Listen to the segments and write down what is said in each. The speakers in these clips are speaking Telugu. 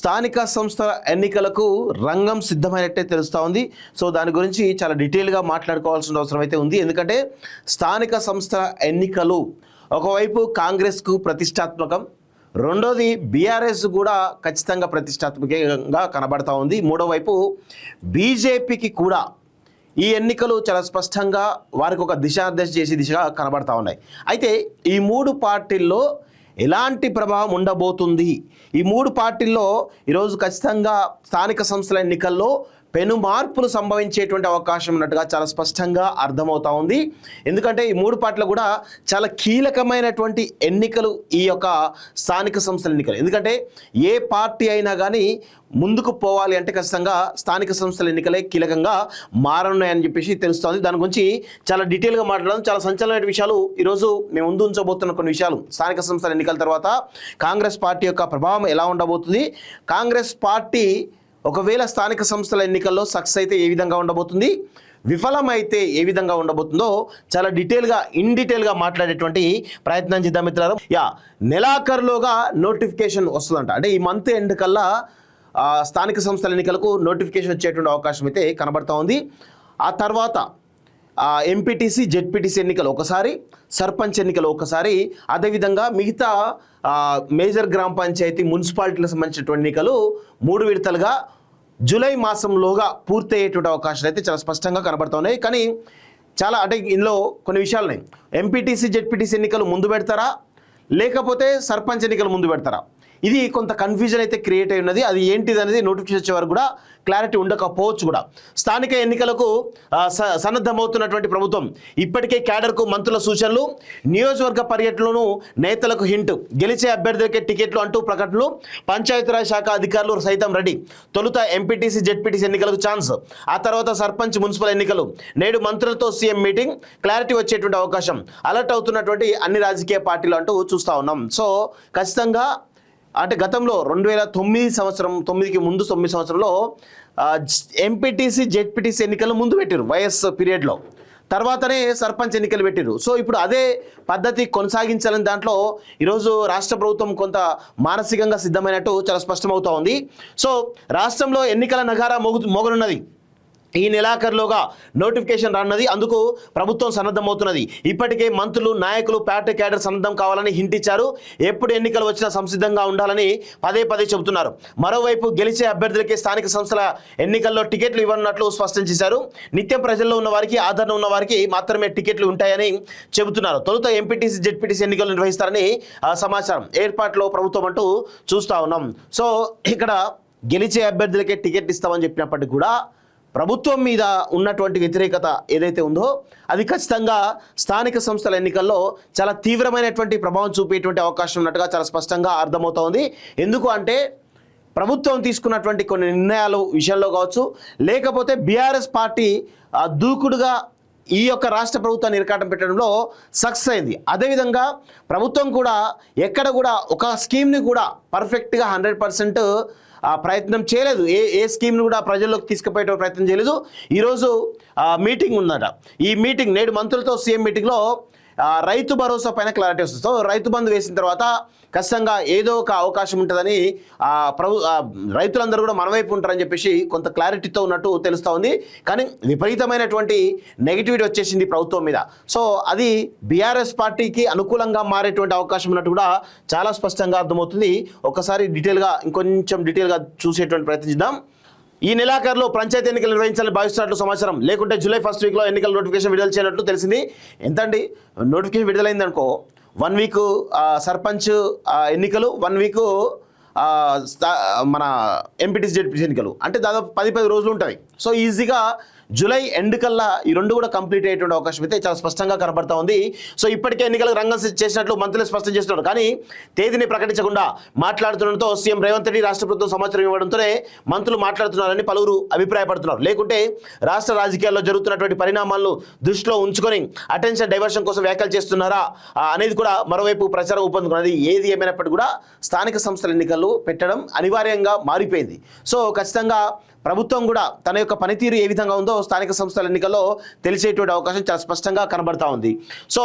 స్థానిక సంస్థల ఎన్నికలకు రంగం సిద్ధమైనట్టే తెలుస్తూ ఉంది. సో దాని గురించి చాలా డీటెయిల్గా మాట్లాడుకోవాల్సిన అవసరం అయితే ఉంది. ఎందుకంటే స్థానిక సంస్థల ఎన్నికలు ఒకవైపు కాంగ్రెస్కు ప్రతిష్టాత్మకం, రెండోది బీఆర్ఎస్ కూడా ఖచ్చితంగా ప్రతిష్టాత్మకంగా కనబడతా ఉంది. మూడో వైపు బీజేపీకి కూడా ఈ ఎన్నికలు చాలా స్పష్టంగా వారికి ఒక దిశానిర్దేశ చేసే దిశగా కనబడతా ఉన్నాయి. అయితే ఈ మూడు పార్టీల్లో ఎలాంటి ప్రభావం ఉండబోతుంది? ఈ మూడు పార్టీల్లో ఈరోజు ఖచ్చితంగా స్థానిక సంస్థల ఎన్నికల్లో పెను మార్పులు సంభవించేటువంటి అవకాశం ఉన్నట్టుగా చాలా స్పష్టంగా అర్థమవుతా ఉంది. ఎందుకంటే ఈ మూడు పార్టీలు కూడా చాలా కీలకమైనటువంటి ఎన్నికలు ఈ యొక్క స్థానిక సంస్థల ఎన్నికలు. ఎందుకంటే ఏ పార్టీ అయినా కానీ ముందుకు పోవాలి అంటే ఖచ్చితంగా స్థానిక సంస్థల ఎన్నికలే కీలకంగా మారనున్నాయని చెప్పేసి తెలుస్తోంది. దాని గురించి చాలా డీటెయిల్గా మాట్లాడడం, చాలా సంచలనమైన విషయాలు ఈరోజు మేము ముందు ఉంచబోతున్న కొన్ని విషయాలు. స్థానిక సంస్థల ఎన్నికల తర్వాత కాంగ్రెస్ పార్టీ యొక్క ప్రభావం ఎలా ఉండబోతుంది, కాంగ్రెస్ పార్టీ ఒకవేళ స్థానిక సంస్థల ఎన్నికల్లో సక్సెస్ అయితే ఏ విధంగా ఉండబోతుంది, విఫలమైతే ఏ విధంగా ఉండబోతుందో చాలా ఇన్ డీటెయిల్గా మాట్లాడేటువంటి ప్రయత్నం చేద్దాం మిత్రులారా. నెలాఖరులోగా నోటిఫికేషన్ వస్తుందంట. అంటే ఈ మంత్ ఎండ్ కల్లా స్థానిక సంస్థల ఎన్నికలకు నోటిఫికేషన్ వచ్చేటువంటి అవకాశం అయితే కనబడతా ఉంది. ఆ తర్వాత ఎంపీటీసీ జెడ్పీటీసీ ఎన్నికలు ఒకసారి, సర్పంచ్ ఎన్నికలు ఒకసారి, అదేవిధంగా మిగతా మేజర్ గ్రామ పంచాయతీ మున్సిపాలిటీలకు సంబంధించినటువంటి ఎన్నికలు 3 విడతలుగా జూలై మాసంలోగా పూర్తయ్యేటువంటి అవకాశాలు అయితే చాలా స్పష్టంగా కనబడుతున్నాయి. కానీ అంటే ఇందులో కొన్ని విషయాలు ఉన్నాయి. ఎంపీటీసీ జెడ్పీటీసీ ఎన్నికలు ముందు పెడతారా, లేకపోతే సర్పంచ్ ఎన్నికలు ముందు పెడతారా? ఇది కొంత కన్ఫ్యూజన్ అయితే క్రియేట్ అయి ఉన్నది. అది ఏంటిది అనేది నోటిఫికేషన్ వచ్చే వరకు కూడా క్లారిటీ ఉండకపోవచ్చు కూడా. స్థానిక ఎన్నికలకు సన్నద్ధమవుతున్నటువంటి ప్రభుత్వం ఇప్పటికే క్యాడర్కు మంత్రుల సూచనలు, నియోజకవర్గ పర్యటనలను నేతలకు హింట్, గెలిచే అభ్యర్థులకే టికెట్లు అంటూ ప్రకటనలు, పంచాయతీరాజ్ శాఖ అధికారులు సైతం రెడీ. తొలుత ఎంపీటీసీ జెడ్పీటీసీ ఎన్నికలకు ఛాన్స్, ఆ తర్వాత సర్పంచ్ మున్సిపల్ ఎన్నికలు. నేడు మంత్రులతో సీఎం మీటింగ్, క్లారిటీ వచ్చేటువంటి అవకాశం. అలర్ట్ అవుతున్నటువంటి అన్ని రాజకీయ పార్టీలు అంటూ చూస్తూ ఉన్నాం. సో ఖచ్చితంగా అంటే గతంలో 2009 సంవత్సరం, 9కి ముందు 9 సంవత్సరంలో ఎంపీటీసీ జెడ్పీటీసీ ఎన్నికలు ముందు పెట్టారు వైఎస్ పీరియడ్లో, తర్వాతనే సర్పంచ్ ఎన్నికలు పెట్టారు. సో ఇప్పుడు అదే పద్ధతి కొనసాగించాలని దాంట్లో ఈరోజు రాష్ట్ర ప్రభుత్వం కొంత మానసికంగా సిద్ధమైనట్టు చాలా స్పష్టమవుతూ ఉంది. సో రాష్ట్రంలో ఎన్నికల నగారా మోగనున్నది. ఈ నెలాఖరులోగా నోటిఫికేషన్ రానున్నది. అందుకు ప్రభుత్వం సన్నద్ధమవుతున్నది. ఇప్పటికే మంత్రులు, నాయకులు, పార్టీ క్యాడర్ సన్నద్ధం కావాలని హింట్ ఇచ్చారు. ఎప్పుడు ఎన్నికలు వచ్చినా సంసిద్ధంగా ఉండాలని పదే చెబుతున్నారు. మరోవైపు గెలిచే అభ్యర్థులకి స్థానిక సంస్థల ఎన్నికల్లో టికెట్లు ఇవ్వనున్నట్లు స్పష్టం చేశారు. నిత్యం ప్రజల్లో ఉన్న వారికి, ఆదరణ ఉన్న వారికి మాత్రమే టికెట్లు ఉంటాయని చెబుతున్నారు. తొలుత ఎంపీటీసీ జెడ్పీటీసీ ఎన్నికలు నిర్వహిస్తారని సమాచారం. ఏర్పాట్లో ప్రభుత్వం అంటూ చూస్తూ ఉన్నాం. సో ఇక్కడ గెలిచే అభ్యర్థులకే టికెట్ ఇస్తామని చెప్పినప్పటికీ కూడా ప్రభుత్వం మీద ఉన్నటువంటి వ్యతిరేకత ఏదైతే ఉందో అది ఖచ్చితంగా స్థానిక సంస్థల ఎన్నికల్లో చాలా తీవ్రమైనటువంటి ప్రభావం చూపేటువంటి అవకాశం ఉన్నట్టుగా చాలా స్పష్టంగా అర్థమవుతా ఉంది. ఎందుకు అంటే ప్రభుత్వం తీసుకున్నటువంటి కొన్ని నిర్ణయాలు విషయంలో కావచ్చు, లేకపోతే బీఆర్ఎస్ పార్టీ దూకుడుగా ఈ యొక్క రాష్ట్ర ప్రభుత్వాన్ని ఇరకాటం పెట్టడంలో సక్సెస్ అయింది. అదేవిధంగా ప్రభుత్వం కూడా ఎక్కడ కూడా ఒక స్కీమ్ని కూడా పర్ఫెక్ట్గా 100% ప్రయత్నం చేయలేదు. ఏ స్కీమ్ను కూడా ప్రజల్లోకి తీసుకుపోయే ప్రయత్నం చేయలేదు. ఈరోజు మీటింగ్ ఉందట. ఈ మీటింగ్ నేడు మంత్రులతో సీఎం మీటింగ్లో రైతు భరోసా పైన క్లారిటీ వస్తుంది. సో రైతు బంధు వేసిన తర్వాత ఖచ్చితంగా ఏదో ఒక అవకాశం ఉంటుందని రైతులందరూ కూడా మన వైపు ఉంటారని చెప్పేసి కొంత క్లారిటీతో ఉన్నట్టు తెలుస్తూ ఉంది. కానీ విపరీతమైనటువంటి నెగిటివిటీ వచ్చేసింది ప్రభుత్వం మీద. సో అది బీఆర్ఎస్ పార్టీకి అనుకూలంగా మారేటువంటి అవకాశం ఉన్నట్టు కూడా చాలా స్పష్టంగా అర్థమవుతుంది. ఒకసారి ఇంకొంచెం డీటెయిల్గా చూసేటువంటి ప్రయత్నిద్దాం. ఈ నెలాఖరులో పంచాయతీ ఎన్నికలు నిర్వహించాలని భావిస్తున్నట్లు సమాచారం. లేకుంటే జూలై 1st వీక్లో ఎన్నికల నోటిఫికేషన్ విడుదల చేయనట్లు తెలిసింది. ఎంతండి నోటిఫికేషన్ విడుదలైంది అనుకో, 1 వీక్ సర్పంచ్ ఎన్నికలు, 1 వీక్ మన ఎంపీటీసీ జెడ్పీటీసీ ఎన్నికలు, అంటే దాదాపు 10 రోజులు ఉంటాయి. సో ఈజీగా జూలై ఎండ్ కల్లా ఈ రెండు కూడా కంప్లీట్ అయ్యేటువంటి అవకాశం అయితే చాలా స్పష్టంగా కనబడతా ఉంది. సో ఇప్పటికే ఎన్నికలకు రంగం చేసినట్లు మంత్రులు స్పష్టం చేస్తున్నారు. కానీ తేదీని ప్రకటించకుండా మాట్లాడుతుండటంతో సీఎం రేవంత్ రెడ్డి రాష్ట్ర ప్రభుత్వం సమాచారం ఇవ్వడంతోనే మంత్రులు మాట్లాడుతున్నారని పలువురు అభిప్రాయపడుతున్నారు. లేకుంటే రాష్ట్ర రాజకీయాల్లో జరుగుతున్నటువంటి పరిణామాలను దృష్టిలో ఉంచుకొని అటెన్షన్ డైవర్షన్ కోసం వ్యాఖ్యలు చేస్తున్నారా అనేది కూడా మరోవైపు ప్రచారం ఊపందుకున్నది. ఏది ఏమైనప్పటికీ కూడా స్థానిక సంస్థల ఎన్నికలు పెట్టడం అనివార్యంగా మారిపోయింది. సో ఖచ్చితంగా ప్రభుత్వం కూడా తన యొక్క పనితీరు ఏ విధంగా ఉందో స్థానిక సంస్థల ఎన్నికల్లో తెలిసేటువంటి అవకాశం చాలా స్పష్టంగా కనబడతా ఉంది. సో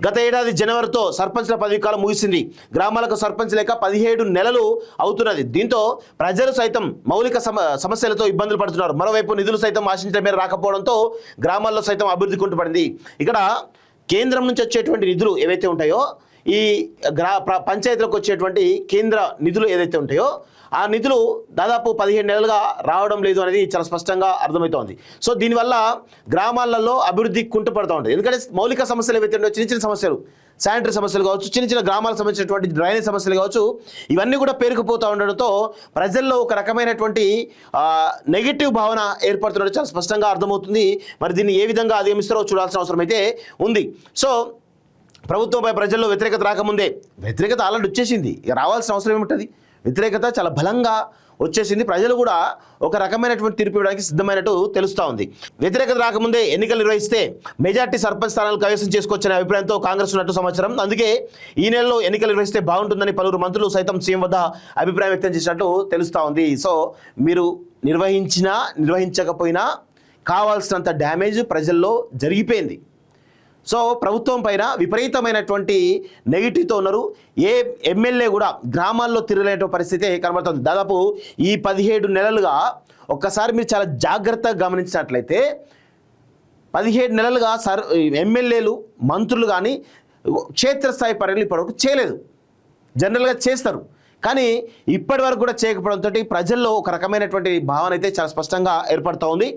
గత ఏడాది జనవరితో సర్పంచ్ల పదవీ కాలం ముగిసింది. గ్రామాలకు సర్పంచ్ లేక 17 నెలలు అవుతున్నది. దీంతో ప్రజలు సైతం మౌలిక సమస్యలతో ఇబ్బందులు పడుతున్నారు. మరోవైపు నిధులు సైతం ఆశించిన మేర రాకపోవడంతో గ్రామాల్లో సైతం అభివృద్ధి కుంటుపడింది. ఇక్కడ కేంద్రం నుంచి వచ్చేటువంటి నిధులు ఏవైతే ఉంటాయో, ఈ పంచాయతీలకు వచ్చేటువంటి కేంద్ర నిధులు ఏదైతే ఉంటాయో ఆ నిధులు దాదాపు 17 నెలలుగా రావడం లేదు అనేది చాలా స్పష్టంగా అర్థమవుతోంది. సో దీనివల్ల గ్రామాలలో అభివృద్ధి కుంటుపడుతూ ఉంటుంది. ఎందుకంటే మౌలిక సమస్యలు ఏవైతే ఉన్నాయో, చిన్న చిన్న సమస్యలు, శానిటరీ సమస్యలు కావచ్చు, చిన్న చిన్న గ్రామాలకు సంబంధించినటువంటి డ్రైనేజ్ సమస్యలు కావచ్చు, ఇవన్నీ కూడా పేరుకుపోతూ ఉండడంతో ప్రజల్లో ఒక రకమైనటువంటి నెగిటివ్ భావన ఏర్పడుతున్నట్టు చాలా స్పష్టంగా అర్థమవుతుంది. మరి దీన్ని ఏ విధంగా అధిగమిస్తారో చూడాల్సిన అవసరం అయితే ఉంది. సో ప్రభుత్వంపై ప్రజల్లో వ్యతిరేకత రాకముందే, వ్యతిరేకత ఆల్రెడీ వచ్చేసింది, ఇక రావాల్సిన అవసరం ఏముంటుంది? వ్యతిరేకత చాలా బలంగా వచ్చేసింది. ప్రజలు కూడా ఒక రకమైనటువంటి తీర్పు ఇవ్వడానికి సిద్ధమైనట్టు తెలుస్తూ ఉంది. వ్యతిరేకత రాకముందే ఎన్నికలు నిర్వహిస్తే మెజార్టీ సర్పంచ్ స్థానాలు కైవసం చేసుకోవచ్చనే అభిప్రాయంతో కాంగ్రెస్ ఉన్నట్టు సమాచారం. అందుకే ఈ నెలలో ఎన్నికలు నిర్వహిస్తే బాగుంటుందని పలువురు మంత్రులు సైతం సీఎం వద్ద అభిప్రాయం వ్యక్తం చేసినట్టు తెలుస్తూ ఉంది. సో మీరు నిర్వహించినా నిర్వహించకపోయినా కావాల్సినంత డ్యామేజ్ ప్రజల్లో జరిగిపోయింది. సో ప్రభుత్వం పైన విపరీతమైనటువంటి నెగిటివ్తో ఉన్నారు. ఏ ఎమ్మెల్యే కూడా గ్రామాల్లో తిరగలేని పరిస్థితి కనబడుతుంది. దాదాపు ఈ 17 నెలలుగా ఒక్కసారి మీరు చాలా జాగ్రత్తగా గమనించినట్లయితే 17 నెలలుగా ఎమ్మెల్యేలు, మంత్రులు కానీ క్షేత్రస్థాయి పర్యటనలు ఇప్పటివరకు చేయలేదు. జనరల్గా చేస్తారు, కానీ ఇప్పటి వరకు కూడా చేయకపోవడంతో ప్రజల్లో ఒక రకమైనటువంటి భావన అయితే చాలా స్పష్టంగా ఏర్పడుతూ ఉంది.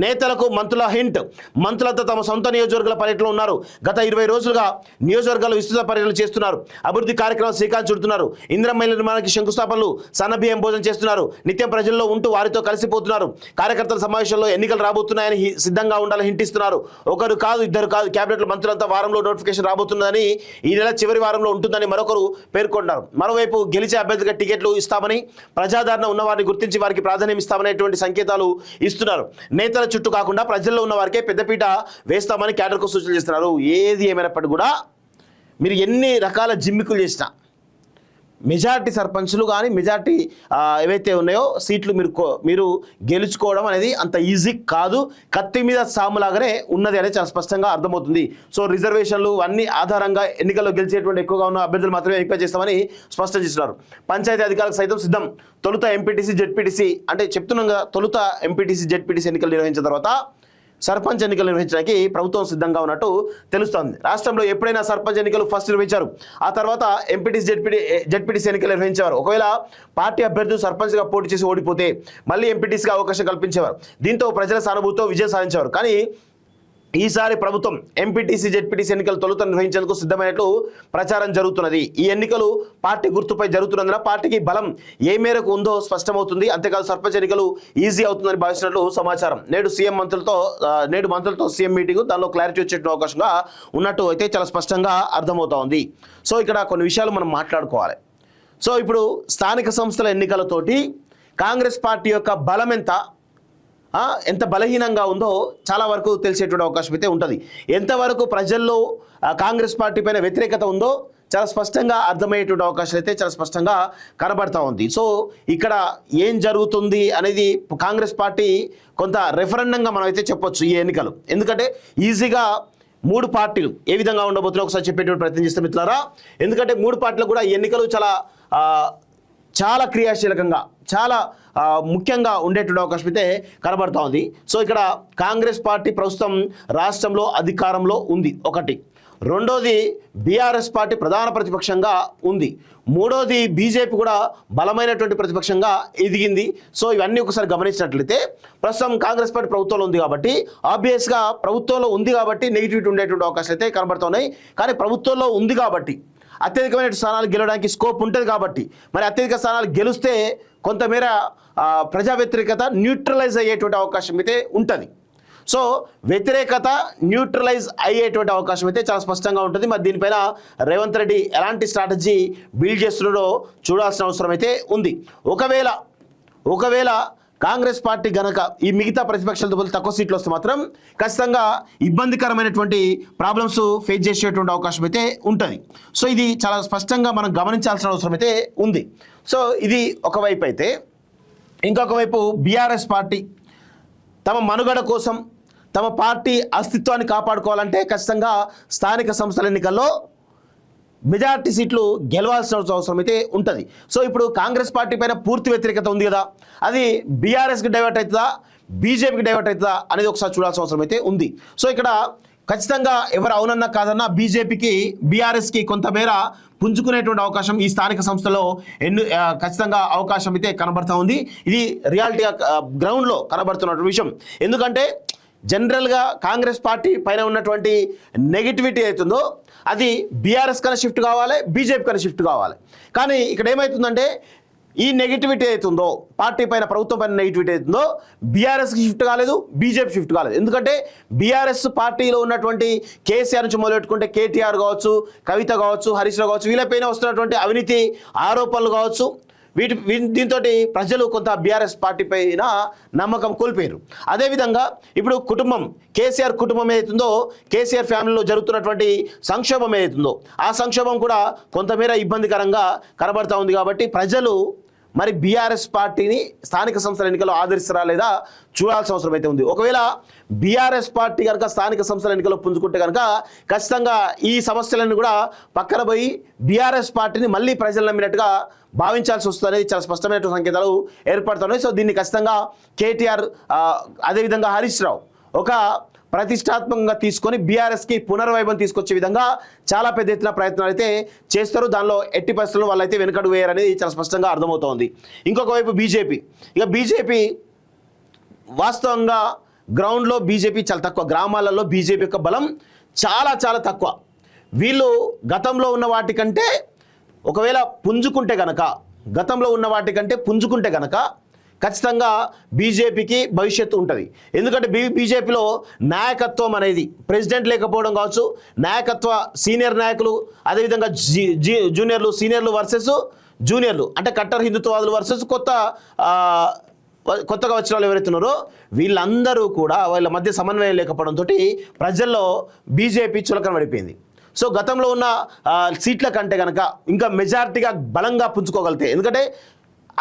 నేతలకు మంత్రుల హింట్. మంత్రులతో తమ సొంత నియోజకవర్గాల పర్యటనలో ఉన్నారు. గత 20 రోజులుగా నియోజకవర్గాలు విస్తృత పర్యటనలు చేస్తున్నారు. అభివృద్ధి కార్యక్రమాలు శ్రీకాంత్ చుడుతున్నారు. ఇందిరమ్మ ఇళ్ల నిర్మాణానికి శంకుస్థాపనలు, సన్నబియ్యం భోజనం చేస్తున్నారు. నిత్యం ప్రజల్లో ఉంటూ వారితో కలిసిపోతున్నారు. కార్యకర్తల సమావేశంలో ఎన్నికలు రాబోతున్నాయని సిద్ధంగా ఉండాలని హింట్ ఇస్తున్నారు. ఒకరు కాదు, ఇద్దరు కాదు, క్యాబినెట్లో మంత్రులంతా వారంలో నోటిఫికేషన్ రాబోతుందని, ఈ నెల చివరి వారంలో ఉంటుందని మరొకరు పేర్కొన్నారు. మరోవైపు గెలిచే అభ్యర్థిగా టికెట్లు ఇస్తామని, ప్రజాదరణ ఉన్న వారిని గుర్తించి వారికి ప్రాధాన్యం ఇస్తామనేటువంటి సంకేతాలు ఇస్తున్నారు. నేతల చుట్టూ కాకుండా ప్రజల్లో ఉన్న వారికే పెద్దపీట వేస్తామని క్యాడర్కు సూచనలు చేస్తున్నారు. ఏది ఏమైనప్పటికీ కూడా మీరు ఎన్ని రకాల జిమ్మికులు చేసినా మెజార్టీ సర్పంచులు కానీ మెజార్టీ ఏవైతే ఉన్నాయో సీట్లు మీరు గెలుచుకోవడం అనేది అంత ఈజీ కాదు. కత్తి మీద సాములాగానే ఉన్నది అనేది చాలా స్పష్టంగా అర్థమవుతుంది. సో రిజర్వేషన్లు అన్ని ఆధారంగా ఎన్నికల్లో గెలిచేటువంటి ఎక్కువగా ఉన్న అభ్యర్థులు మాత్రమే ఎంపిక చేస్తామని స్పష్టం చేస్తున్నారు. పంచాయతీ అధికారులకు సైతం సిద్ధం. తొలుత ఎంపీటీసీ, జెడ్పీటీసీ అంటే చెప్తున్నాం కదా, తొలుత ఎంపీటీసీ, జెడ్పీటీసీ ఎన్నికలు నిర్వహించిన తర్వాత సర్పంచ్ ఎన్నికలు నిర్వహించడానికి ప్రభుత్వం సిద్ధంగా ఉన్నట్టు తెలుస్తోంది. రాష్ట్రంలో ఎప్పుడైనా సర్పంచ్ ఎన్నికలు ఫస్ట్ నిర్వహించారు, ఆ తర్వాత ఎంపీటీసీ, జెడ్పీటీసీ ఎన్నికలు నిర్వహించేవారు. ఒకవేళ పార్టీ అభ్యర్థులు సర్పంచ్గా పోటీ చేసి ఓడిపోతే మళ్ళీ ఎంపీటీసీగా అవకాశం కల్పించేవారు. దీంతో ప్రజల సానుభూతితో విజయం సాధించేవారు. కానీ ఈసారి ప్రభుత్వం ఎంపీటీసీ, జెడ్పీటీసీ ఎన్నికలు తొలుత నిర్వహించేందుకు సిద్ధమైనట్లు ప్రచారం జరుగుతున్నది. ఈ ఎన్నికలు పార్టీ గుర్తుపై జరుగుతున్నందున పార్టీకి బలం ఏ మేరకు ఉందో స్పష్టమవుతుంది. అంతేకాదు సర్పంచ్ ఎన్నికలు ఈజీ అవుతుందని భావిస్తున్నట్లు సమాచారం. నేడు మంత్రులతో సీఎం మీటింగ్, దానిలో క్లారిటీ వచ్చేటువంటి అవకాశంగా ఉన్నట్టు అయితే చాలా స్పష్టంగా అర్థమవుతా ఉంది. సో ఇక్కడ కొన్ని విషయాలు మనం మాట్లాడుకోవాలి. సో ఇప్పుడు స్థానిక సంస్థల ఎన్నికలతోటి కాంగ్రెస్ పార్టీ యొక్క బలం ఎంత బలహీనంగా ఉందో చాలా వరకు తెలిసేటువంటి అవకాశం అయితే ఉంటుంది. ఎంతవరకు ప్రజల్లో కాంగ్రెస్ పార్టీ పైన వ్యతిరేకత ఉందో చాలా స్పష్టంగా అర్థమయ్యేటువంటి అవకాశం అయితే చాలా స్పష్టంగా కనబడతా ఉంది. సో ఇక్కడ ఏం జరుగుతుంది అనేది కాంగ్రెస్ పార్టీ కొంత రెఫరెండంగా మనం అయితే చెప్పొచ్చు ఈ ఎన్నికలు. ఎందుకంటే ఈజీగా 3 పార్టీలు ఏ విధంగా ఉండబోతున్నాయో ఒకసారి చెప్పేటువంటి ప్రయత్నం చేస్తే మిత్రులారా. ఎందుకంటే 3 పార్టీలు కూడా ఈ ఎన్నికలు చాలా క్రియాశీలకంగా, చాలా ముఖ్యంగా ఉండేటువంటి అవకాశం అయితే కనబడుతూ ఉంది. సో ఇక్కడ కాంగ్రెస్ పార్టీ ప్రస్తుతం రాష్ట్రంలో అధికారంలో ఉంది, ఒకటి. రెండోది బీఆర్ఎస్ పార్టీ ప్రధాన ప్రతిపక్షంగా ఉంది. మూడోది బీజేపీ కూడా బలమైనటువంటి ప్రతిపక్షంగా ఎదిగింది. సో ఇవన్నీ ఒకసారి గమనించినట్లయితే ప్రస్తుతం కాంగ్రెస్ పార్టీ ప్రభుత్వంలో ఉంది కాబట్టి ఆబ్వియస్గా ప్రభుత్వంలో ఉంది కాబట్టి నెగిటివిటీ ఉండేటువంటి అవకాశాలు అయితే కనబడుతున్నాయి. కానీ ప్రభుత్వంలో ఉంది కాబట్టి అత్యధికమైన స్థానాలు గెలవడానికి స్కోప్ ఉంటుంది కాబట్టి మరి అత్యధిక స్థానాలు గెలిస్తే కొంతమేర ప్రజా వ్యతిరేకత న్యూట్రలైజ్ అయ్యేటువంటి అవకాశం అయితే ఉంటుంది. సో వ్యతిరేకత న్యూట్రలైజ్ అయ్యేటువంటి అవకాశం అయితే చాలా స్పష్టంగా ఉంటుంది. మరి దీనిపైన రేవంత్ రెడ్డి ఎలాంటి స్ట్రాటజీ బిల్డ్ చేస్తున్నాడో చూడాల్సిన అవసరం అయితే ఉంది. ఒకవేళ కాంగ్రెస్ పార్టీ గనక ఈ మిగతా ప్రతిపక్షాలతో తక్కువ సీట్లు వస్తే మాత్రం ఖచ్చితంగా ఇబ్బందికరమైనటువంటి ప్రాబ్లమ్స్ ఫేస్ చేసేటువంటి అవకాశం అయితే ఉంటుంది. సో ఇది చాలా స్పష్టంగా మనం గమనించాల్సిన అవసరం అయితే ఉంది. సో ఇది ఒకవైపు అయితే, ఇంకొక వైపు బీఆర్ఎస్ పార్టీ తమ మనుగడ కోసం, తమ పార్టీ అస్తిత్వాన్ని కాపాడుకోవాలంటే ఖచ్చితంగా స్థానిక సంస్థల ఎన్నికల్లో మెజారిటీ సీట్లు గెలవాల్సిన అవసరం అయితే ఉంటుంది. సో ఇప్పుడు కాంగ్రెస్ పార్టీ పైన పూర్తి వ్యతిరేకత ఉంది కదా, అది బీఆర్ఎస్కి డైవర్ట్ అవుతుందా, బీజేపీకి డైవర్ట్ అవుతుందా అనేది ఒకసారి చూడాల్సిన అవసరం అయితే ఉంది. సో ఇక్కడ ఖచ్చితంగా ఎవరు అవునన్నా కాదన్నా బీజేపీకి బీఆర్ఎస్కి కొంతమేర పుంజుకునేటువంటి అవకాశం ఈ స్థానిక సంస్థలో ఖచ్చితంగా అవకాశం అయితే కనబడుతూ ఉంది. ఇది రియాలిటీగా గ్రౌండ్లో కనబడుతున్నటువంటి విషయం. ఎందుకంటే జనరల్గా కాంగ్రెస్ పార్టీ పైన ఉన్నటువంటి నెగిటివిటీ అవుతుందో అది బీఆర్ఎస్ కన్నా షిఫ్ట్ కావాలి, బీజేపీ కన్నా షిఫ్ట్ కావాలి. కానీ ఇక్కడ ఏమవుతుందంటే ఈ నెగిటివిటీ అవుతుందో పార్టీ పైన, ప్రభుత్వం పైన నెగిటివిటీ అవుతుందో బీఆర్ఎస్కి షిఫ్ట్ కాలేదు, బీజేపీ షిఫ్ట్ కాలేదు. ఎందుకంటే బీఆర్ఎస్ పార్టీలో ఉన్నటువంటి కేసీఆర్ నుంచి మొదలెట్టుకుంటే కేటీఆర్ కావచ్చు, కవిత కావచ్చు, హరీష్ రావు కావచ్చు, వీళ్ళపైన వస్తున్నటువంటి అవినీతి ఆరోపణలు కావచ్చు, దీంతో ప్రజలు కొంత బీఆర్ఎస్ పార్టీ పైన నమ్మకం కోల్పోయారు. అదేవిధంగా ఇప్పుడు కుటుంబం, కేసీఆర్ కుటుంబం ఏదైతుందో, కేసీఆర్ ఫ్యామిలీలో జరుగుతున్నటువంటి సంక్షోభం ఏదైతుందో ఆ సంక్షోభం కూడా కొంతమేర ఇబ్బందికరంగా కనబడతా ఉంది. కాబట్టి ప్రజలు మరి బీఆర్ఎస్ పార్టీని స్థానిక సంస్థల ఎన్నికల్లో ఆదరిస్తారా లేదా చూడాల్సిన అవసరం అయితే ఉంది. ఒకవేళ బీఆర్ఎస్ పార్టీ కనుక స్థానిక సంస్థల ఎన్నికల్లో పుంజుకుంటే కనుక ఖచ్చితంగా ఈ సమస్యలను కూడా పక్కన పోయి బీఆర్ఎస్ పార్టీని మళ్ళీ ప్రజలు నమ్మినట్టుగా భావించాల్సి వస్తుంది అనేది చాలా స్పష్టమైన సంకేతాలు ఏర్పడుతున్నాయి. సో దీన్ని ఖచ్చితంగా కేటీఆర్ అదేవిధంగా హరీష్ రావు ఒక ప్రతిష్టాత్మకంగా తీసుకొని బీఆర్ఎస్కి పునర్వైభవం తీసుకొచ్చే విధంగా చాలా పెద్ద ఎత్తున ప్రయత్నాలు అయితే చేస్తారు. దానిలో ఎట్టి పరిస్థితుల్లో వాళ్ళైతే వెనుకడు వేయరనేది చాలా స్పష్టంగా అర్థమవుతోంది. ఇంకొక వైపు బీజేపీ, ఇక బీజేపీ వాస్తవంగా గ్రౌండ్లో బీజేపీ చాలా తక్కువ, గ్రామాలలో బీజేపీ యొక్క బలం చాలా చాలా తక్కువ. వీళ్ళు గతంలో ఉన్న వాటికంటే ఒకవేళ పుంజుకుంటే గనక, గతంలో ఉన్న వాటికంటే పుంజుకుంటే గనక ఖచ్చితంగా బీజేపీకి భవిష్యత్తు ఉంటుంది. ఎందుకంటే బీజేపీలో నాయకత్వం అనేది, ప్రెసిడెంట్ లేకపోవడం కావచ్చు, నాయకత్వ సీనియర్ నాయకులు, అదేవిధంగా జూనియర్లు, సీనియర్లు వర్సెస్ జూనియర్లు, అంటే కట్టర్ హిందుత్వవాదులు వర్సెస్ కొత్తగా వచ్చిన వాళ్ళు ఎవరైతే ఉన్నారో వీళ్ళందరూ కూడా వాళ్ళ మధ్య సమన్వయం లేకపోవడంతో ప్రజల్లో బీజేపీ చులకన పడిపోయింది. సో గతంలో ఉన్న సీట్ల కంటే కనుక ఇంకా మెజారిటీగా బలంగా పుంజుకోగలితే, ఎందుకంటే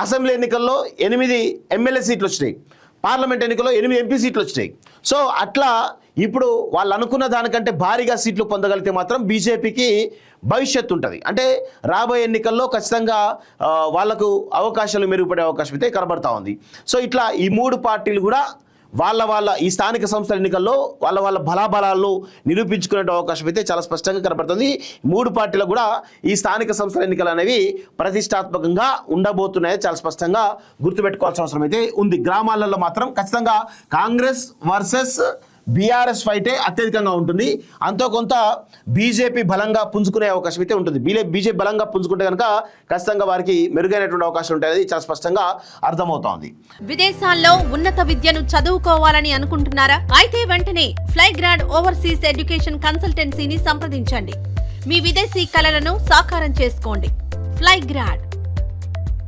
అసెంబ్లీ ఎన్నికల్లో 8 ఎమ్మెల్యే సీట్లు వచ్చినాయి, పార్లమెంట్ ఎన్నికల్లో 8 ఎంపీ సీట్లు వచ్చినాయి. సో అట్లా ఇప్పుడు వాళ్ళు అనుకున్న దానికంటే భారీగా సీట్లు పొందగలిగితే మాత్రం బీజేపీకి భవిష్యత్తు ఉంటుంది. అంటే రాబోయే ఎన్నికల్లో ఖచ్చితంగా వాళ్లకు అవకాశాలు మెరుగుపడే అవకాశం అయితే కనబడతా ఉంది. సో ఇట్లా ఈ 3 పార్టీలు కూడా వాళ్ళ ఈ స్థానిక సంస్థల ఎన్నికల్లో వాళ్ళ బలాబలాలు నిరూపించుకునే అవకాశం అయితే చాలా స్పష్టంగా కనబడుతుంది. 3 పార్టీలు కూడా ఈ స్థానిక సంస్థల ఎన్నికలు అనేవి ప్రతిష్టాత్మకంగా ఉండబోతున్నాయి, చాలా స్పష్టంగా గుర్తుపెట్టుకోవాల్సిన అవసరం అయితే ఉంది. గ్రామాలలో మాత్రం ఖచ్చితంగా కాంగ్రెస్ వర్సెస్ బీఆర్ఎస్ ఫైటే అత్యధికంగా ఉంటుంది. అంతో కొంత బీజేపీ బలంగా పుంజుకునే అవకాశం అయితే ఉంటుంది. బీజేపీ బలంగా పుంజుకుంటే కనుక ఖచ్చితంగా వారికి మెరుగైనటువంటి అవకాశం ఉంటుంది, చాలా స్పష్టంగా అర్థమవుతోంది. విదేశాల్లో ఉన్నత విద్యను చదువుకోవాలని అనుకుంటున్నారా? అయితే వెంటనే ఫ్లైగ్రాడ్ ఓవర్సీస్ ఎడ్యుకేషన్ కన్సల్టెన్సీని సంప్రదించండి. మీ విదేశీ కలలను సాకారం చేసుకోండి. ఫ్లైగ్రాడ్